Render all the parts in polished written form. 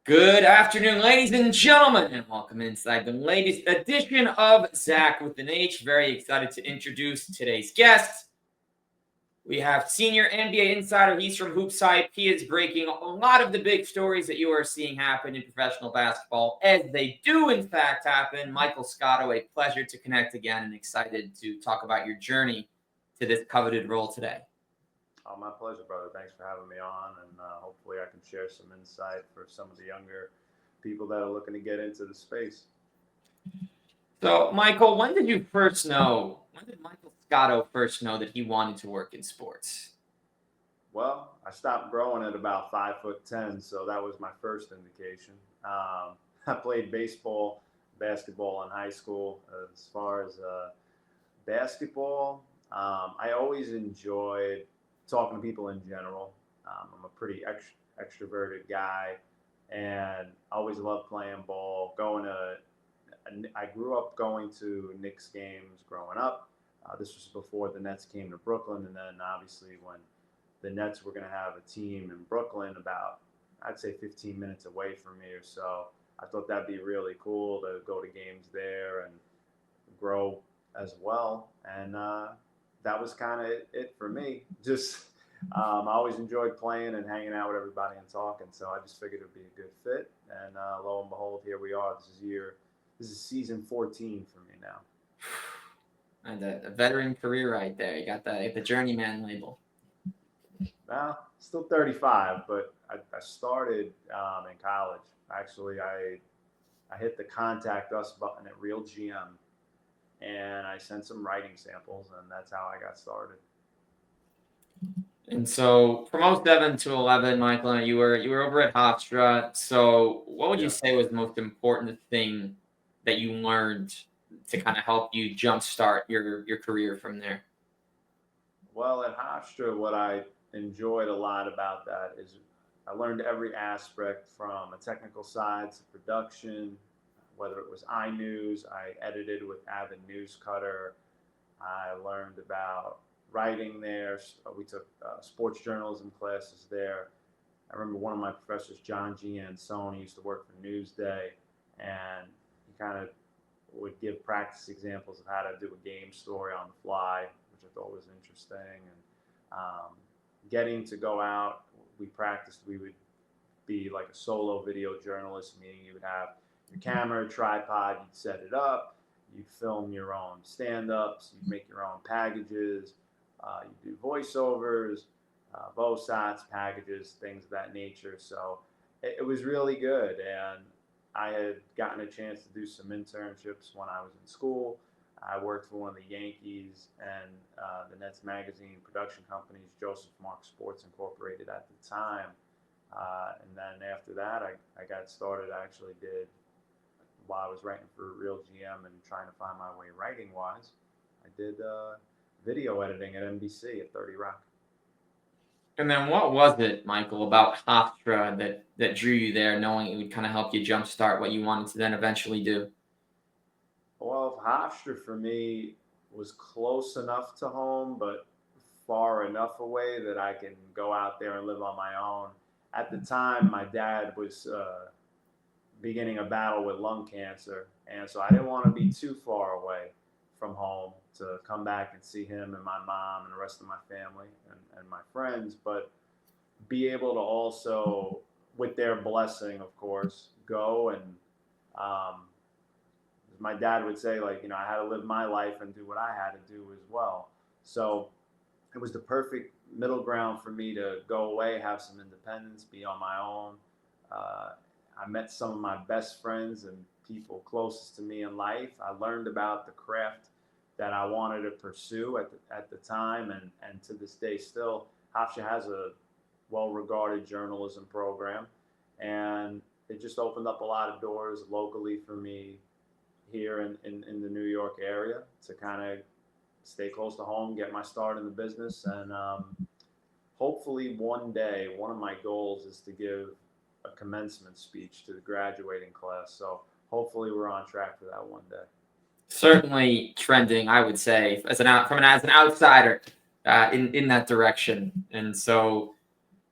Good afternoon, ladies and gentlemen, and welcome inside the latest edition of Zach with an H. Very excited to introduce today's guest. We have senior NBA insider. He's from HoopsHype. He is breaking a lot of the big stories that you are seeing happen in professional basketball, as they do in fact happen. Michael Scotto, a pleasure to connect again, and excited to talk about your journey to this coveted role today. Oh, my pleasure, brother. Thanks for having me on, and hopefully I can share some insight for some of the younger people that are looking to get into the space. So, Michael, when did you first know? When did Michael Scotto first know that he wanted to work in sports? Well, I stopped growing at about 5'10", so that was my first indication. I played baseball, basketball in high school. As far as basketball, I always enjoyed talking to people in general. I'm a pretty extroverted guy, and I always loved playing ball. I grew up going to Knicks games growing up. This was before the Nets came to Brooklyn, and then obviously when the Nets were going to have a team in Brooklyn, about I'd say 15 minutes away from me or so. I thought that'd be really cool to go to games there and grow as well. And that was kind of it for me. Just I always enjoyed playing and hanging out with everybody and talking. So I just figured it'd be a good fit. And lo and behold, here we are. This is season 14 for me now. And a veteran career right there. You got the journeyman label. Now, still 35, but I started in college. Actually, I hit the contact us button at Real GM, and I sent some writing samples, and that's how I got started. And so from '07 to 11, Michael, you were over at Hofstra. So what would you Yeah. say was the most important thing that you learned to kind of help you jumpstart your career from there? Well, at Hofstra, what I enjoyed a lot about that is I learned every aspect from a technical side to production, whether it was iNews, I edited with Avid News Cutter. I learned about writing there. We took sports journalism classes there. I remember one of my professors, John G. Ansoni, used to work for Newsday, and he kind of would give practice examples of how to do a game story on the fly, which I thought was interesting. And getting to go out, we practiced. We would be like a solo video journalist, meaning you would have your camera, tripod, you'd set it up, you'd film your own stand-ups, you'd make your own packages, you do voiceovers, VOSATs, packages, things of that nature. So it was really good, and I had gotten a chance to do some internships when I was in school. I worked for one of the Yankees and the Nets magazine production companies, Joseph Mark Sports Incorporated at the time. And then after that, I got started. I actually did, while I was writing for Real GM and trying to find my way writing wise, I did video editing at NBC at 30 Rock. And then what was it, Michael, about Hofstra that drew you there, knowing it would kind of help you jumpstart what you wanted to then eventually do? Well, Hofstra for me was close enough to home, but far enough away that I can go out there and live on my own. At the time, my dad was beginning a battle with lung cancer, and so I didn't want to be too far away from home to come back and see him and my mom and the rest of my family and my friends, but be able to also, with their blessing, of course, go and um, as my dad would say, like, I had to live my life and do what I had to do as well. So it was the perfect middle ground for me to go away, have some independence, be on my own. Uh, I met some of my best friends and people closest to me in life. I learned about the craft that I wanted to pursue at the time, and to this day still. Hofstra has a well-regarded journalism program, and it just opened up a lot of doors locally for me here in the New York area to kind of stay close to home, get my start in the business, and hopefully one day, one of my goals is to give a commencement speech to the graduating class. So hopefully we're on track for that one day. Certainly trending, I would say, as an outsider in that direction. And so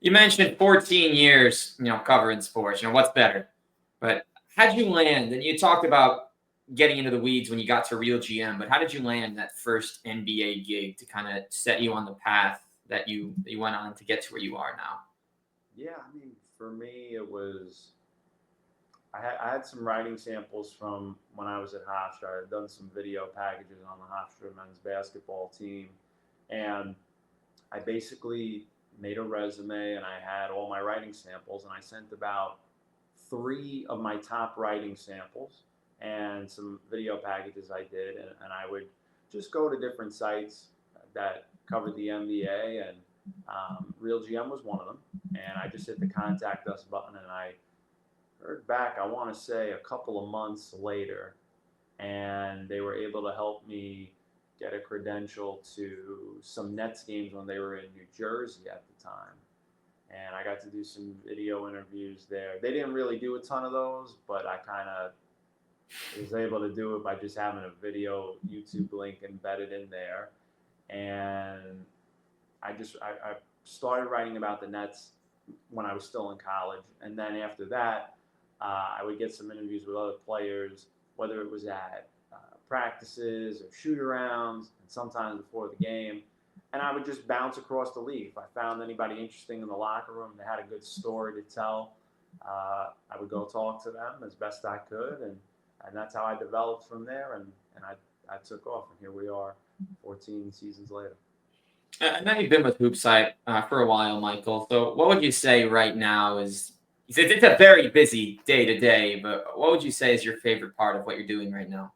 You mentioned 14 years, covering sports. What's better? But how'd you land? And you talked about getting into the weeds when you got to Real GM, but how did you land that first NBA gig to kind of set you on the path that you went on to get to where you are now? Yeah, I mean, for me, it was I had some writing samples from when I was at Hofstra. I had done some video packages on the Hofstra men's basketball team, and I basically made a resume and I had all my writing samples, and I sent about three of my top writing samples and some video packages I did, and I would just go to different sites that covered the NBA, and Real GM was one of them. And I just hit the contact us button, and I heard back, I want to say, a couple of months later, and they were able to help me get a credential to some Nets games when they were in New Jersey at the time. And I got to do some video interviews there. They didn't really do a ton of those, but I kind of was able to do it by just having a video YouTube link embedded in there. And I started writing about the Nets when I was still in college, and then after that, I would get some interviews with other players, whether it was at practices or shoot arounds, and sometimes before the game. And I would just bounce across the league. If I found anybody interesting in the locker room that had a good story to tell, I would go talk to them as best I could, and that's how I developed from there. And I took off, and here we are, 14 seasons later. I know you've been with HoopsHype for a while, Michael. So what would you say right now is? You said it's a very busy day to day, but what would you say is your favorite part of what you're doing right now?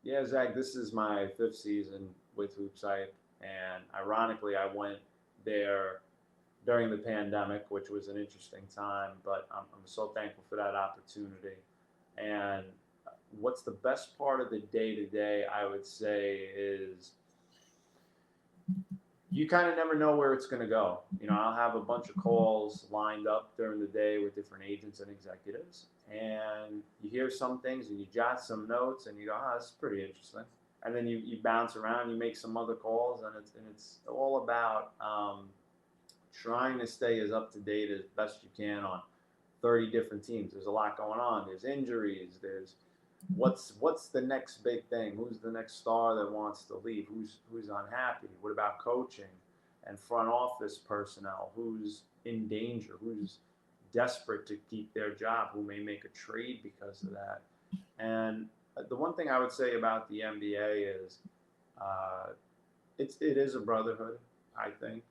Yeah, Zach, this is my fifth season with HoopsHype, and ironically, I went there during the pandemic, which was an interesting time, but I'm so thankful for that opportunity. And what's the best part of the day to day, I would say, is you kind of never know where it's going to go. I'll have a bunch of calls lined up during the day with different agents and executives, and you hear some things and you jot some notes and you go, oh, that's pretty interesting. And then you bounce around, you make some other calls, and it's all about trying to stay as up to date as best you can on 30 different teams. There's a lot going on. There's injuries. There's what's the next big thing? Who's the next star that wants to leave? Who's unhappy? What about coaching and front office personnel? Who's in danger? Who's desperate to keep their job? Who may make a trade because of that? And the one thing I would say about the NBA is uh, it is a brotherhood, I think,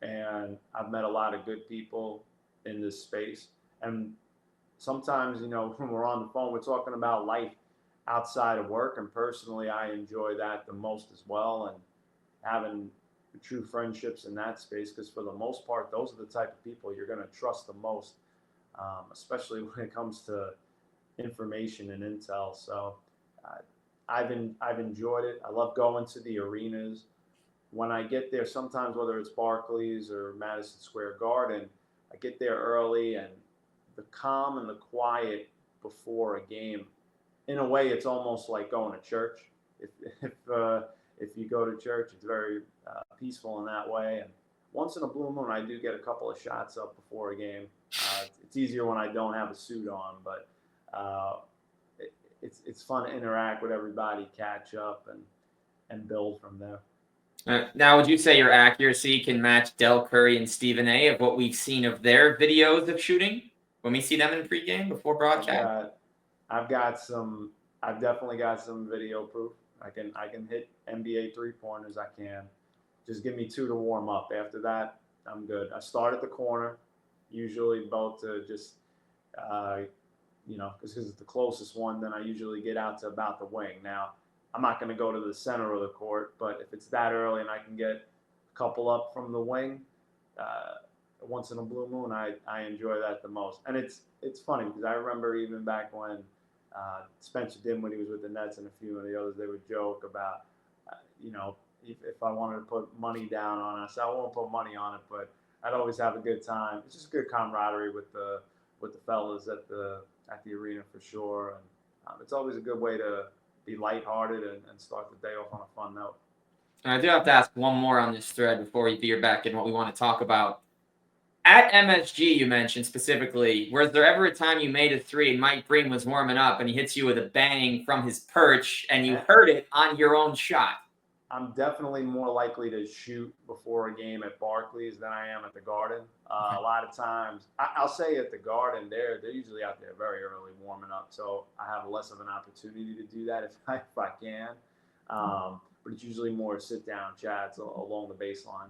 and I've met a lot of good people in this space. And sometimes, when we're on the phone, we're talking about life outside of work. And personally, I enjoy that the most as well. And having true friendships in that space, because for the most part, those are the type of people you're going to trust the most, especially when it comes to information and intel. So uh, I've enjoyed it. I love going to the arenas. When I get there, sometimes whether it's Barclays or Madison Square Garden, I get there early, and the calm and the quiet before a game, in a way, it's almost like going to church. If if if you go to church, it's very peaceful in that way. And once in a blue moon, I do get a couple of shots up before a game. It's easier when I don't have a suit on, but uh, it's fun to interact with everybody, catch up, and build from there. Now, would you say your accuracy can match Del Curry and Stephen A. of what we've seen of their videos of shooting when we see them in pregame before I've broadcast? got I've got some. I've definitely got some video proof. I can hit NBA three pointers. I can. Just give me two to warm up. After that, I'm good. I start at the corner, usually both to just uh, because it's the closest one. Then I usually get out to about the wing. Now, I'm not going to go to the center of the court, but if it's that early and I can get a couple up from the wing, uh, once in a blue moon, I enjoy that the most. And it's funny because I remember even back when Spencer did when he was with the Nets and a few of the others, they would joke about, uh, you know, if I wanted to put money down on us, I won't put money on it, but I'd always have a good time. It's just good camaraderie with the fellas at the arena for sure, and it's always a good way to be lighthearted and start the day off on a fun note. And I do have to ask one more on this thread before we veer back in what we want to talk about. At MSG, you mentioned specifically, was there ever a time you made a three and Mike Breen was warming up and he hits you with a bang from his perch and you And heard it on your own shot? I'm definitely more likely to shoot before a game at Barclays than I am at the Garden. Okay. A lot of times, I'll say at the Garden, they're usually out there very early warming up, so I have less of an opportunity to do that if I can. But it's usually more sit down chats along the baseline.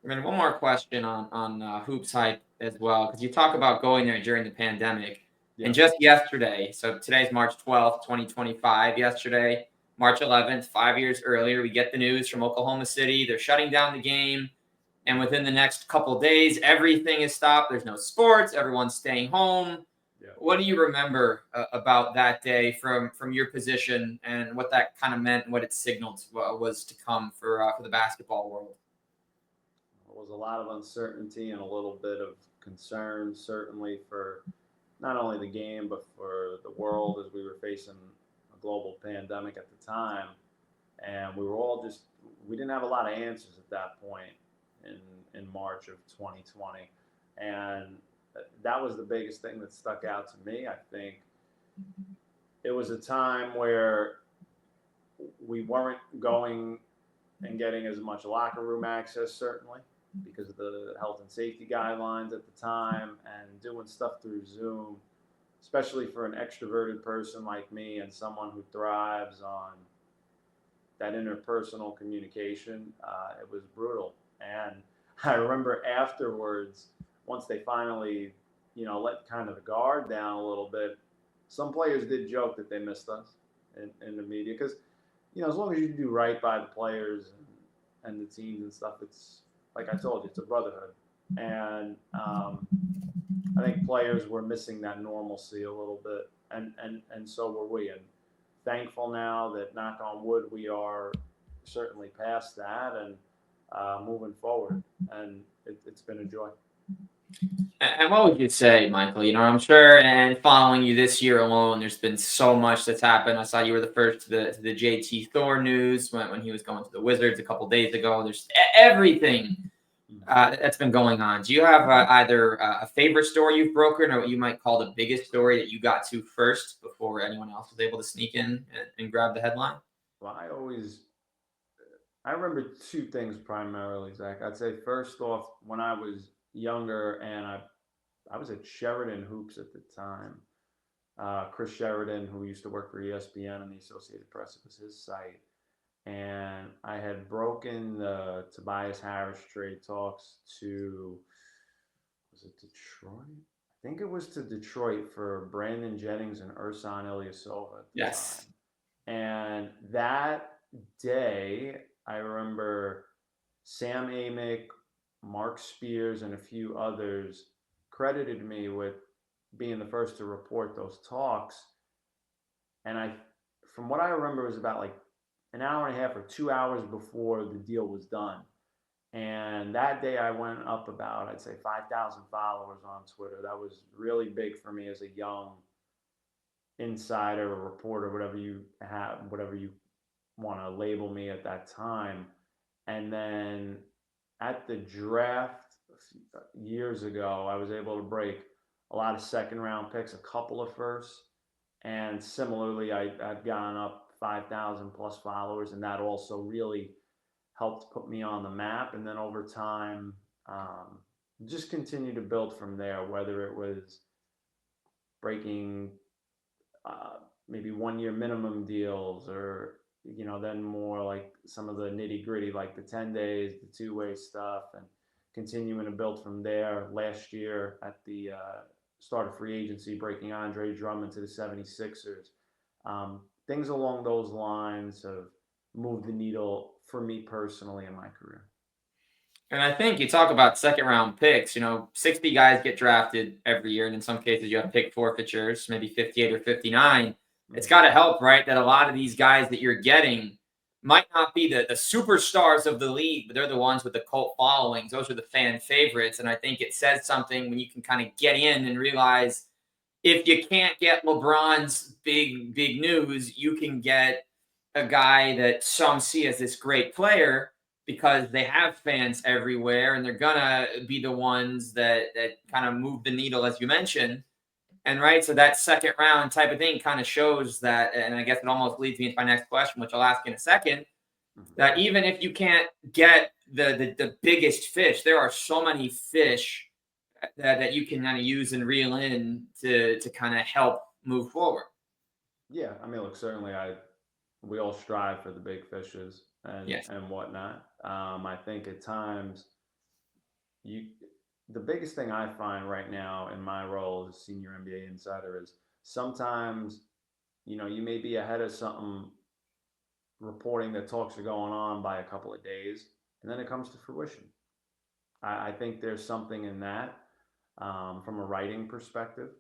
I mean, one more question on Hoops Hype as well, because you talk about going there during the pandemic. Yeah. And just yesterday, so today's March 12th, 2025. Yesterday, March 11th, 5 years earlier, we get the news from Oklahoma City. They're shutting down the game. And within the next couple days, everything is stopped. There's no sports. Everyone's staying home. Yeah. What do you remember about that day from your position and what that kind of meant and what it signaled was to come for the basketball world? There was a lot of uncertainty and a little bit of concern, certainly for not only the game but for the world as we were facing a global pandemic at the time, and we were all just we didn't have a lot of answers at that point in March of 2020, and that was the biggest thing that stuck out to me. I think it was a time where we weren't going and getting as much locker room access, certainly because of the health and safety guidelines at the time, and doing stuff through Zoom, especially for an extroverted person like me and someone who thrives on that interpersonal communication. It was brutal. And I remember afterwards, once they finally, let kind of the guard down a little bit, some players did joke that they missed us in the media because, as long as you do right by the players and the teams and stuff, it's like I told you, it's a brotherhood. And I think players were missing that normalcy a little bit, and so were we. And thankful now that, knock on wood, we are certainly past that and moving forward. And it's been a joy. And what would you say, Michael? I'm sure, and following you this year alone, there's been so much that's happened. I saw you were the first to the JT Thor news when he was going to the Wizards a couple days ago. There's everything that's been going on. Do you have either a favorite story you've broken, or what you might call the biggest story that you got to first before anyone else was able to sneak in and grab the headline? Well, I remember two things primarily, Zach. I'd say first off, when I was younger and I was at Sheridan Hoops at the time. Chris Sheridan, who used to work for ESPN and the Associated Press, it was his site. And I had broken the Tobias Harris trade talks to, was it Detroit? I think it was to Detroit for Brandon Jennings and Ersan Ilyasova at the Yes. time. And that day, I remember Sam Amick, Mark Spears, and a few others credited me with being the first to report those talks. And from what I remember, it was about like an hour and a half or 2 hours before the deal was done. And that day I went up about, I'd say, 5,000 followers on Twitter. That was really big for me as a young insider or reporter, whatever you want to label me at that time. And then at the draft years ago, I was able to break a lot of second round picks, a couple of firsts. And similarly, I've gone up 5,000 plus followers, and that also really helped put me on the map. And then over time, just continue to build from there, whether it was breaking maybe 1 year minimum deals or, then more like some of the nitty gritty, like the 10 days, the two-way stuff, and continuing to build from there. Last year at the start of free agency, breaking Andre Drummond to the 76ers. Things along those lines have moved the needle for me personally in my career. And I think you talk about second round picks, 60 guys get drafted every year. And in some cases, you have pick forfeitures, maybe 58 or 59. It's got to help, right? That a lot of these guys that you're getting might not be the superstars of the league, but they're the ones with the cult followings. Those are the fan favorites. And I think it says something when you can kind of get in and realize if you can't get LeBron's big news, you can get a guy that some see as this great player because they have fans everywhere, and they're gonna be the ones that kind of move the needle, as you mentioned. And right, so that second round type of thing kind of shows that, and I guess it almost leads me into my next question, which I'll ask in a second. That even if you can't get the biggest fish, there are so many fish that you can kind of use and reel in to kind of help move forward. Yeah, I mean, look, certainly we all strive for the big fishes Yes. and whatnot. I think at times you the biggest thing I find right now in my role as senior NBA insider is sometimes you may be ahead of something reporting that talks are going on by a couple of days, and then it comes to fruition. I think there's something in that from a writing perspective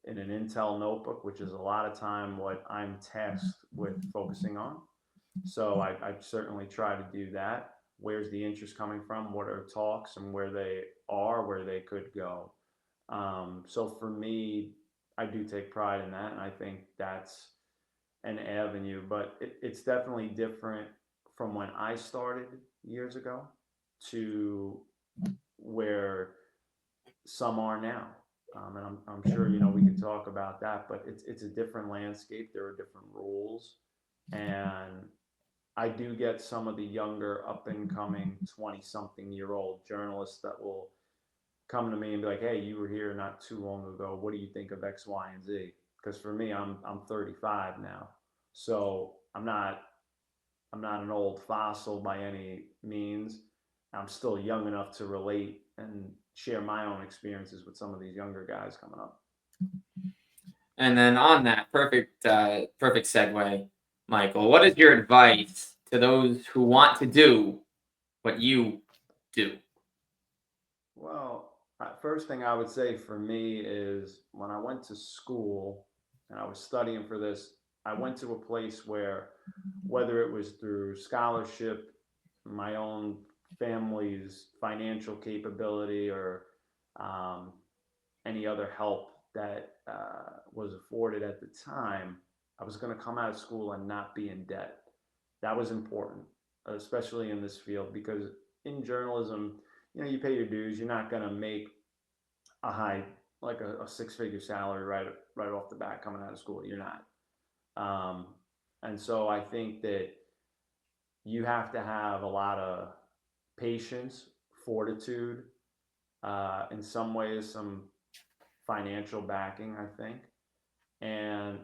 in an Intel notebook, which is a lot of time what I'm tasked with focusing on. So I certainly try to do that. Where's the interest coming from? What are talks and where they are, where they could go? So for me, I do take pride in that, and I think that's an avenue. But it's definitely different from when I started years ago to where some are now. And I'm sure we could talk about that, but it's a different landscape. There are different rules, and I do get some of the younger, up and coming 20-something-year-old journalists that will come to me and be like, "Hey, you were here not too long ago. What do you think of X, Y, and Z?" Because for me, I'm 35 now, so I'm not an old fossil by any means. I'm still young enough to relate and share my own experiences with some of these younger guys coming up. And then on that perfect segue, Michael, what is your advice to those who want to do what you do? Well, first thing I would say for me is when I went to school and I was studying for this, I went to a place where, whether it was through scholarship, my own family's financial capability, or um, any other help that was afforded at the time, I was going to come out of school and not be in debt. That was important, especially in this field, because in journalism, you pay your dues. You're not going to make a high, like a six-figure salary right off the bat coming out of school. You're not. Um, and so I think that you have to have a lot of patience, fortitude, in some ways, some financial backing, I think. And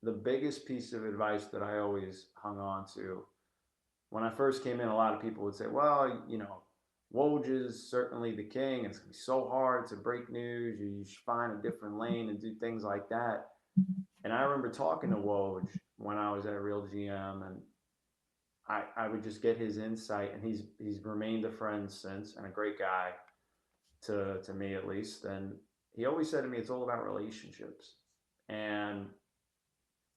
the biggest piece of advice that I always hung on to when I first came in, a lot of people would say, well, Woj is certainly the king. It's going to be so hard to break news. You should find a different lane and do things like that. And I remember talking to Woj when I was at Real GM, and I would just get his insight, and he's remained a friend since, and a great guy to me at least. And he always said to me, it's all about relationships. And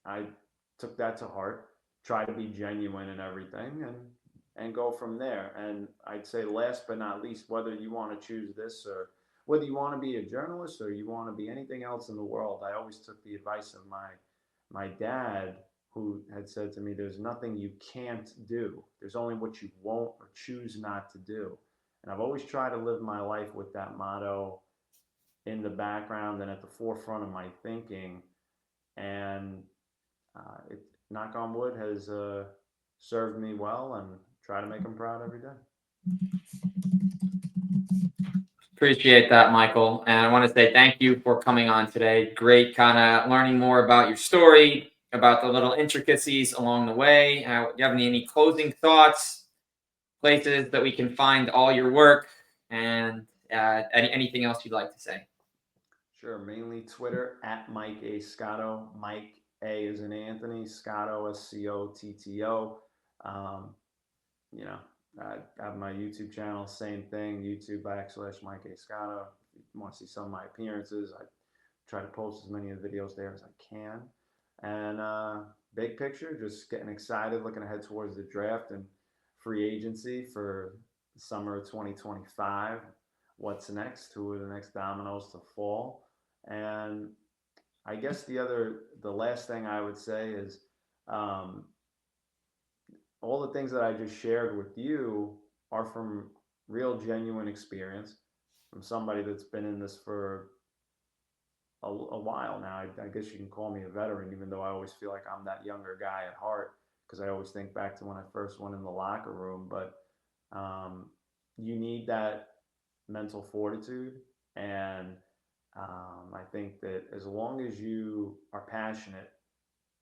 I took that to heart, try to be genuine in everything, and go from there. And I'd say last but not least, whether you want to choose this, or whether you want to be a journalist or you want to be anything else in the world, I always took the advice of my dad, who had said to me, there's nothing you can't do. There's only what you won't or choose not to do. And I've always tried to live my life with that motto in the background and at the forefront of my thinking. And it, knock on wood, has served me well, and try to make them proud every day. Appreciate that, Michael. And I want to say thank you for coming on today. Great kind of learning more about your story, about the little intricacies along the way. Do you have any closing thoughts, places that we can find all your work, and anything else you'd like to say? Sure. Mainly Twitter at Mike A. Scotto. Mike A is in Anthony, Scotto, Scotto. You know, I have my YouTube channel, same thing, YouTube/Mike A. Scotto. If you want to see some of my appearances, I try to post as many of the videos there as I can. And big picture, just getting excited, looking ahead towards the draft and free agency for the summer of 2025. What's next? Who are the next dominoes to fall? And I guess the last thing I would say is, um, all the things that I just shared with you are from real, genuine experience from somebody that's been in this for a while now. I guess you can call me a veteran, even though I always feel like I'm that younger guy at heart because I always think back to when I first went in the locker room. But um, you need that mental fortitude. And I think that as long as you are passionate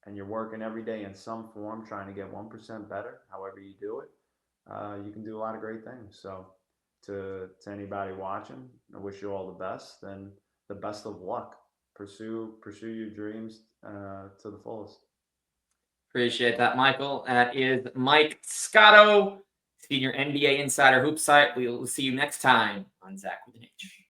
and you're working every day in some form, trying to get 1% better, however you do it, you can do a lot of great things. So, to anybody watching, I wish you all the best and the best of luck. Pursue your dreams to the fullest. Appreciate that, Michael. That is Mike Scotto, senior NBA insider HoopsHype. We will see you next time on Zach with an H.